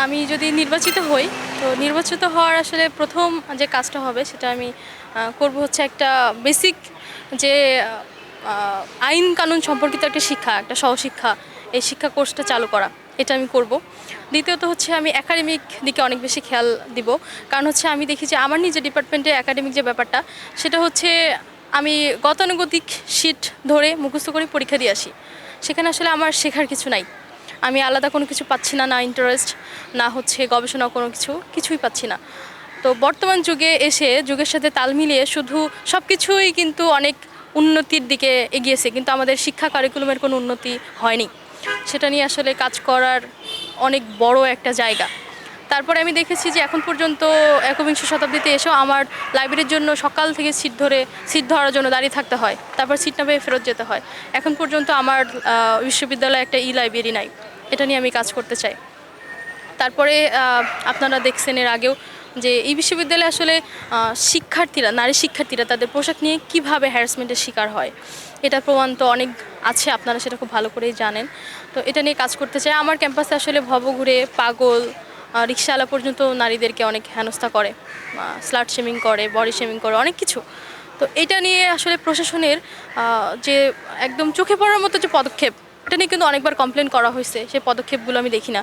আমি যদি নির্বাচিত হই, তো নির্বাচিত হওয়ার আসলে প্রথম যে কাজটা হবে সেটা আমি করব হচ্ছে একটা বেসিক যে আইন কানুন সম্পর্কিত একটা শিক্ষা, একটা সহশিক্ষা, এই শিক্ষা কোর্সটা চালু করা, এটা আমি করব। দ্বিতীয়ত হচ্ছে আমি একাডেমিক দিকে অনেক বেশি খেয়াল দিব। কারণ হচ্ছে আমি দেখি যে আমার নিজের ডিপার্টমেন্টে একাডেমিক যে ব্যাপারটা, সেটা হচ্ছে আমি গতানুগতিক শিট ধরে মুখস্থ করে পরীক্ষা দিয়ে আসি। সেখানে আসলে আমার শেখার কিছু নাই। আমি আলাদা কোনো কিছু পাচ্ছি না, না ইন্টারেস্ট, না হচ্ছে গবেষণা কোনো কিছুই পাচ্ছি না। তো বর্তমান যুগে এসে যুগের সাথে তাল মিলিয়ে শুধু সব কিছুই কিন্তু অনেক উন্নতির দিকে এগিয়েছে, কিন্তু আমাদের শিক্ষা কারিকুলামের কোনো উন্নতি হয়নি। সেটা নিয়ে আসলে কাজ করার অনেক বড় একটা জায়গা। তারপরে আমি দেখেছি যে এখন পর্যন্ত একবিংশ শতাব্দীতে এসেও আমার লাইব্রেরির জন্য সকাল থেকে সিট ধরার জন্য দাঁড়িয়ে থাকতে হয়, তারপর সিট না পেয়ে ফেরত যেতে হয়। এখন পর্যন্ত আমার বিশ্ববিদ্যালয়ে একটা লাইব্রেরি নাই। এটা নিয়ে আমি কাজ করতে চাই। তারপরে আপনারা দেখছেন এর আগেও যে এই বিশ্ববিদ্যালয়ে আসলে নারী শিক্ষার্থীরা তাদের পোশাক নিয়ে কিভাবে হ্যারাসমেন্টের শিকার হয়, এটা প্রমাণ তো অনেক আছে, আপনারা সেটা খুব ভালো করেই জানেন। তো এটা নিয়ে কাজ করতে চাই। আমার ক্যাম্পাসে আসলে ভবঘুরে পাগল রিক্সাওয়ালা পর্যন্ত নারীদেরকে অনেক হেনস্থা করে, স্লাট শেমিং করে, বডি শেমিং করে, অনেক কিছু। তো এটা নিয়ে আসলে প্রশাসনের যে একদম চোখে পড়ার মতো যে পদক্ষেপ, এটা নিয়ে কিন্তু অনেকবার কমপ্লেন করা হয়েছে, সেই পদক্ষেপগুলো আমি দেখি না।